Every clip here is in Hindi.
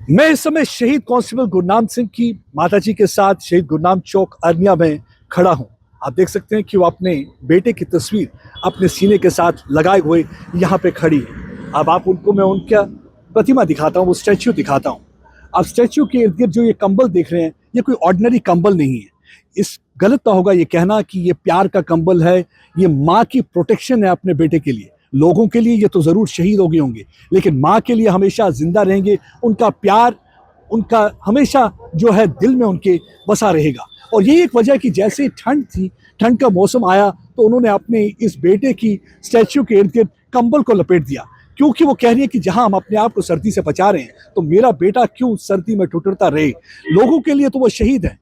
मैं इस समय शहीद कांस्टेबल गुरनाम सिंह की माताजी के साथ शहीद गुरनाम चौक अरनिया में खड़ा हूं। आप देख सकते हैं कि वो अपने बेटे की तस्वीर अपने सीने के साथ लगाए हुए यहाँ पे खड़ी है। अब आप उनको मैं उनका प्रतिमा दिखाता हूँ, वो स्टैच्यू दिखाता हूँ। आप स्टैच्यू के इर्द गिर्द जो ये कंबल देख रहे हैं, ये कोई ऑर्डिनरी कंबल नहीं है। इस गलत ना होगा ये कहना कि ये प्यार का कंबल है। ये माँ की प्रोटेक्शन है अपने बेटे के लिए। लोगों के लिए ये तो जरूर शहीद हो गए होंगे, लेकिन माँ के लिए हमेशा जिंदा रहेंगे। उनका प्यार, उनका हमेशा जो है दिल में उनके बसा रहेगा। और यही एक वजह कि जैसे ठंड थी, ठंड का मौसम आया, तो उन्होंने अपने इस बेटे की स्टैच्यू के इर्द गिर्द कंबल को लपेट दिया, क्योंकि वो कह रही है कि जहां हम अपने आप को सर्दी से बचा रहे हैं, तो मेरा बेटा क्यों सर्दी में ठुठुरता रहे। लोगों के लिए तो वो शहीद है,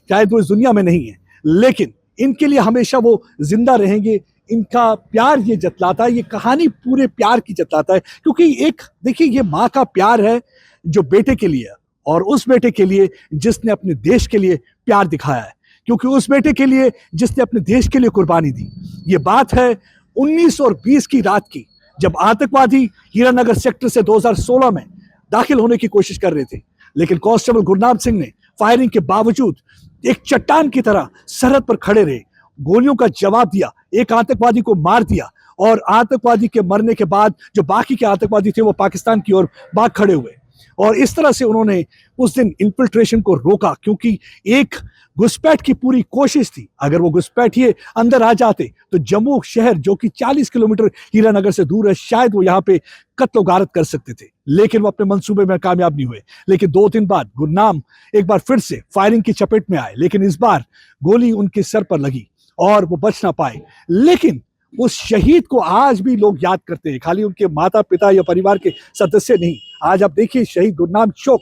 शायद वो इस दुनिया में नहीं है, लेकिन इनके लिए हमेशा वो जिंदा रहेंगे। इनका प्यार ये जतलाता है, ये कहानी पूरे प्यार की जतलाता है। क्योंकि एक देखिए, ये माँ का प्यार है जो बेटे के लिए, और उस बेटे के लिए जिसने अपने देश के लिए प्यार दिखाया है, क्योंकि उस बेटे के लिए जिसने अपने देश के लिए कुर्बानी दी। ये बात है 19 और 20 की रात की, जब आतंकवादी हीरानगर सेक्टर से 2016 में दाखिल होने की कोशिश कर रहे थे, लेकिन कांस्टेबल गुरनाम सिंह ने फायरिंग के बावजूद एक चट्टान की तरह सरहद पर खड़े रहे, गोलियों का जवाब दिया, एक आतंकवादी को मार दिया। और आतंकवादी के मरने के बाद जो बाकी के आतंकवादी थे वो पाकिस्तान की ओर भाग खड़े हुए। और इस तरह से उन्होंने उस दिन इन्फिल्ट्रेशन को रोका, क्योंकि एक घुसपैठ की पूरी कोशिश थी। अगर वो घुसपैठिए अंदर आ जाते तो जम्मू शहर, जो कि 40 किलोमीटर हीरानगर से दूर है, शायद वो यहाँ पे कत्लो गारत कर सकते थे, लेकिन वो अपने मंसूबे में कामयाब नहीं हुए। लेकिन 2 दिन बाद गुरनाम एक बार फिर से फायरिंग की चपेट में आए, लेकिन इस बार गोली उनके सर पर लगी और वो बच ना पाए। लेकिन उस शहीद को आज भी लोग याद करते हैं, खाली उनके माता पिता या परिवार के सदस्य नहीं। आज आप देखिए, शहीद गुरनाम चौक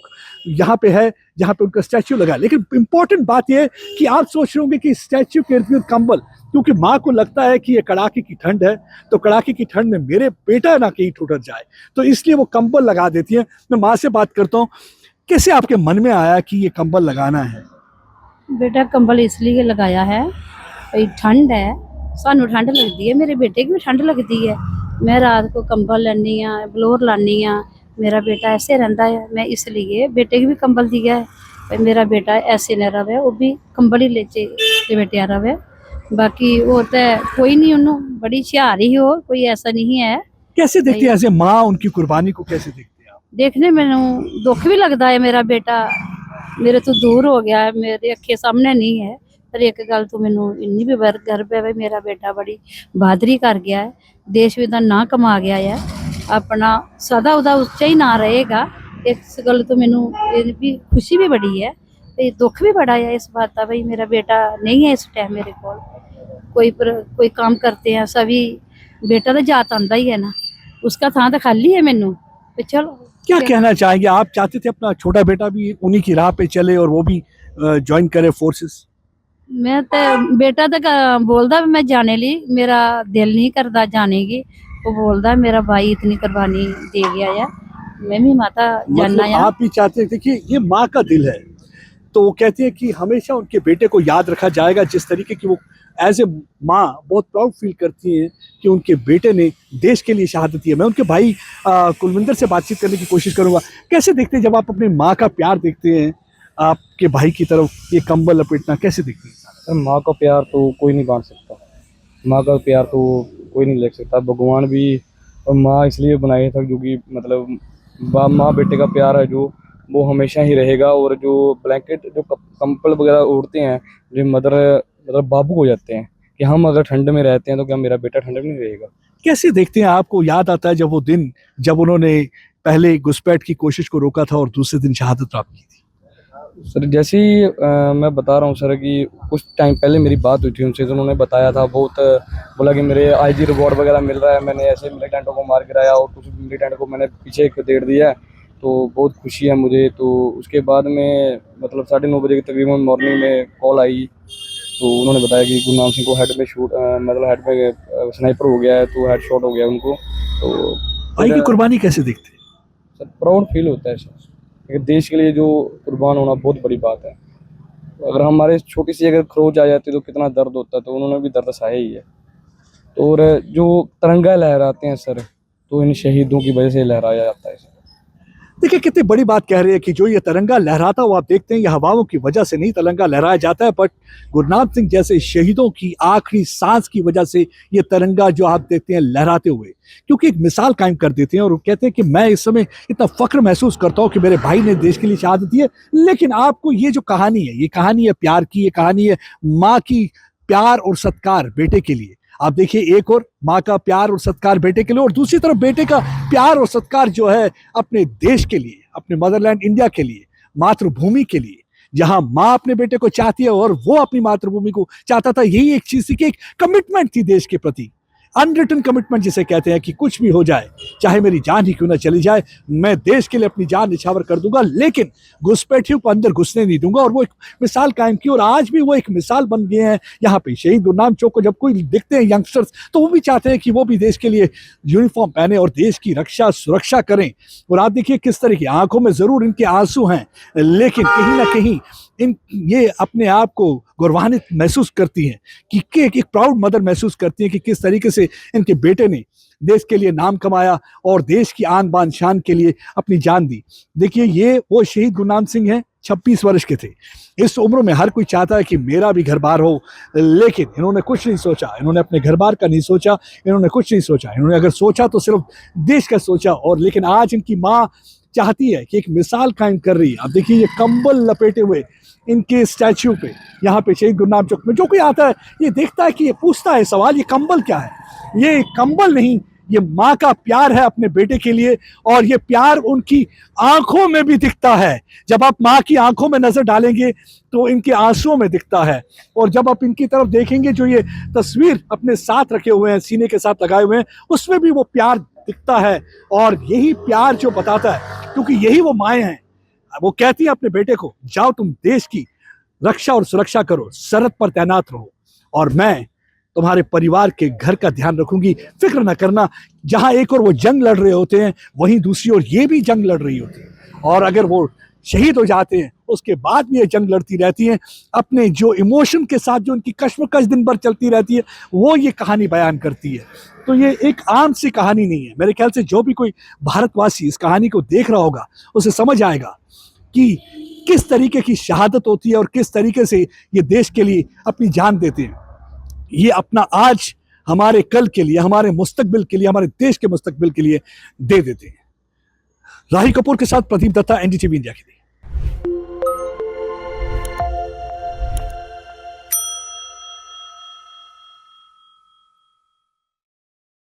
यहाँ पे है, जहाँ पे उनका स्टैच्यू लगा है। लेकिन इंपॉर्टेंट बात यह है कि आप सोच रहे होंगे कि स्टैच्यू के इर्द गिर्द कंबल, क्योंकि माँ को लगता है कि ये कड़ाके की ठंड है, तो कड़ाके की ठंड में मेरे बेटा ना कहीं ठुठर जाए, तो इसलिए वो कंबल लगा देती है। मैं माँ से बात करता हूँ, कैसे आपके मन में आया कि ये कंबल लगाना है? बेटा कंबल इसलिए लगाया है भाई ठंड है, सानू ठंड लगती है, मेरे बेटे की भी ठंड लगती है। मैं रात को कंबल लानी हाँ, ब्लोर लानी हाँ, मेरा बेटा ऐसे रहता है। मैं इसलिए बेटे की भी कंबल दिया है भाई मेरा बेटा ऐसे न रहे, वो भी कंबल ही लेटे रहे। बाकी वो तो कोई नहीं, उन्होंने बड़ी हुशियार ही हो, कोई ऐसा नहीं है। कैसे देखते हैं एज ए माँ उनकी कुर्बानी को, कैसे देखते हैं आप? देखने मैनू दुख भी लगता है, मेरा बेटा मेरे तो दूर हो गया है, मेरे अखे सामने नहीं है। पर एक गल तो मैनू इन्नी भी गर्व है, मेरा बेटा बड़ी बहादुरी कर गया है, देश भी दा ना कमा गया है, अपना सदा उदा उच्चा ही ना रहेगा। इस गल तो मैनू भी खुशी भी बड़ी है, ते दुख भी बड़ा है इस बात का भाई मेरा बेटा नहीं है इस टाइम मेरे को। कोई काम करते हैं सभी, बेटा तो जात आंदा ही है ना, उसका थां तो खाली है मैनू। तो चलो क्या कहना चाहेंगे? आप चाहते थे अपना छोटा बेटा भी उन्हीं की राह पे चले और वो भी ज्वाइन करे फोर्सेस? मैं तो बेटा तो बोलता मैं जाने ली, मेरा दिल नहीं करता जाने की। वो बोलता मेरा भाई इतनी कुर्बानी दे गया है, मैं भी माता जानना मतलब है। आप भी चाहते हैं? देखिए, ये माँ का दिल है, तो वो कहती है कि हमेशा उनके बेटे को याद रखा जाएगा। जिस तरीके की वो एज ए माँ बहुत प्राउड फील करती हैं कि उनके बेटे ने देश के लिए शहादत दी है। मैं उनके भाई कुलविंदर से बातचीत करने की कोशिश करूंगा। कैसे देखते हैं जब आप अपनी माँ का प्यार देखते हैं, आपके भाई की तरफ ये कंबल लपेटना कैसे देखते हैं? सर माँ का प्यार तो कोई नहीं बांट सकता, माँ का प्यार तो कोई नहीं ले सकता। भगवान भी और माँ इसलिए बनाए था क्योंकि मतलब माँ बेटे का प्यार है जो वो हमेशा ही रहेगा। और जो ब्लैंकेट जो कंबल वगैरह ओढ़ते हैं, जो मदर मतलब बाबू हो जाते हैं कि हम अगर ठंड में रहते हैं तो क्या मेरा बेटा ठंड में नहीं रहेगा। कैसे देखते हैं? आपको याद आता है जब वो दिन, जब उन्होंने पहले घुसपैठ की कोशिश को रोका था और दूसरे दिन शहादत प्राप्त की थी? सर जैसे ही मैं बता रहा हूँ सर कि कुछ टाइम पहले मेरी बात हुई थी उनसे, तो उन्होंने बताया था बहुत, बोला कि मेरे आईजी रिवॉर्ड वगैरह मिल रहा है, मैंने ऐसे मिलिटेंटों को मार गिराया और कुछ मिलिटेंट को मैंने पीछे देड़ दिया है, तो बहुत खुशी है मुझे। तो उसके बाद में मतलब 9:30 बजे के तकरीबन मॉर्निंग में कॉल आई, तो उन्होंने बताया कि गुरनाम सिंह को हेड में शूट मतलब हेड में स्नाइपर हो गया है, तो हेड शॉट हो गया उनको। तो भाई की कुर्बानी कैसे देखते हैं? सर प्राउड फील होता है सर, क्योंकि देश के लिए जो कुर्बान होना बहुत बड़ी बात है। तो अगर हमारे छोटी सी अगर खरोच आ जाती तो कितना दर्द होता, तो उन्होंने भी दर्द सहा ही है। तो और जो तिरंगा लहराते हैं सर, तो इन शहीदों की वजह से लहराया जाता है सर। देखिए कितनी बड़ी बात कह रहे हैं कि जो ये तिरंगा लहराता हुआ आप देखते हैं, ये हवाओं की वजह से नहीं तिरंगा लहराया जाता है, बट गुरनाम सिंह जैसे शहीदों की आखिरी सांस की वजह से ये तिरंगा जो आप देखते हैं लहराते हुए, क्योंकि एक मिसाल कायम कर देते हैं और वो कहते हैं कि मैं इस समय इतना फख्र महसूस करता हूं कि मेरे भाई ने देश के लिए शहादत दी है। लेकिन आपको ये जो कहानी है, ये कहानी है प्यार की, ये कहानी है माँ की प्यार और सत्कार बेटे के लिए। आप देखिए, एक और माँ का प्यार और सत्कार बेटे के लिए, और दूसरी तरफ बेटे का प्यार और सत्कार जो है अपने देश के लिए, अपने मदरलैंड इंडिया के लिए, मातृभूमि के लिए, जहां माँ अपने बेटे को चाहती है और वो अपनी मातृभूमि को चाहता था। यही एक चीज थी कि एक कमिटमेंट थी देश के प्रति, अनरिटन कमिटमेंट जिसे कहते हैं कि कुछ भी हो जाए, चाहे मेरी जान ही क्यों ना चली जाए, मैं देश के लिए अपनी जान निछावर कर दूंगा, लेकिन घुसपैठियों को अंदर घुसने नहीं दूंगा। और वो एक मिसाल कायम की, और आज भी वो एक मिसाल बन गए हैं। यहाँ पे शहीद गुरनाम चौक को जब कोई दिखते हैं यंगस्टर्स, तो वो भी चाहते हैं कि वो भी देश के लिए यूनिफॉर्म पहने और देश की रक्षा सुरक्षा करें। और आप देखिए किस तरह की आंखों में जरूर इनके आंसू हैं, लेकिन कहीं ना कहीं ये अपने आप को गौरवान्वित महसूस करती हैं कि एक प्राउड मदर महसूस करती हैं कि किस तरीके से इनके बेटे ने देश के लिए नाम कमाया और देश की आन बान शान के लिए अपनी जान दी। देखिए, ये वो शहीद गुरनाम सिंह हैं, 26 वर्ष के थे। इस उम्र में हर कोई चाहता है कि मेरा भी घर बार हो, लेकिन इन्होंने कुछ नहीं सोचा, इन्होंने अपने घर बार का नहीं सोचा, इन्होंने कुछ नहीं सोचा। इन्होंने अगर सोचा तो सिर्फ देश का सोचा। और लेकिन आज इनकी माँ चाहती है कि एक मिसाल कायम कर रही है। अब देखिए, ये कंबल लपेटे हुए इनके स्टैच्यू पे, यहाँ पे शहीद गुरनाम चौक में जो कोई आता है ये देखता है कि ये पूछता है सवाल, ये कंबल क्या है? ये कंबल नहीं, ये माँ का प्यार है अपने बेटे के लिए, और ये प्यार उनकी आंखों में भी दिखता है। जब आप माँ की आंखों में नजर डालेंगे तो इनके आंसुओं में दिखता है, और जब आप इनकी तरफ देखेंगे जो ये तस्वीर अपने साथ रखे हुए हैं, सीने के साथ लगाए हुए हैं, उसमें भी वो प्यार दिखता है। और यही प्यार जो बताता है, क्योंकि यही वो माएँ हैं, वो कहती है अपने बेटे को, जाओ तुम देश की रक्षा और सुरक्षा करो, सरहद पर तैनात रहो, और मैं तुम्हारे परिवार के घर का ध्यान रखूंगी, फिक्र न करना। जहां एक और वो जंग लड़ रहे होते हैं, वहीं दूसरी ओर ये भी जंग लड़ रही होती है, और अगर वो शहीद हो जाते हैं उसके बाद भी ये जंग लड़ती रहती हैं। अपने जो इमोशन के साथ जो उनकी कश्मकश दिन भर चलती रहती है, वो ये कहानी बयान करती है। तो ये एक आम सी कहानी नहीं है। मेरे ख्याल से जो भी कोई भारतवासी इस कहानी को देख रहा होगा, उसे समझ आएगा कि किस तरीके की शहादत होती है और किस तरीके से ये देश के लिए अपनी जान देते हैं। ये अपना आज हमारे कल के लिए, हमारे मुस्तकबिल के लिए, हमारे देश के मुस्तकबिल के लिए दे देते हैं। राही कपूर के साथ प्रदीप दत्ता, एनडीटीवी इंडिया के लिए।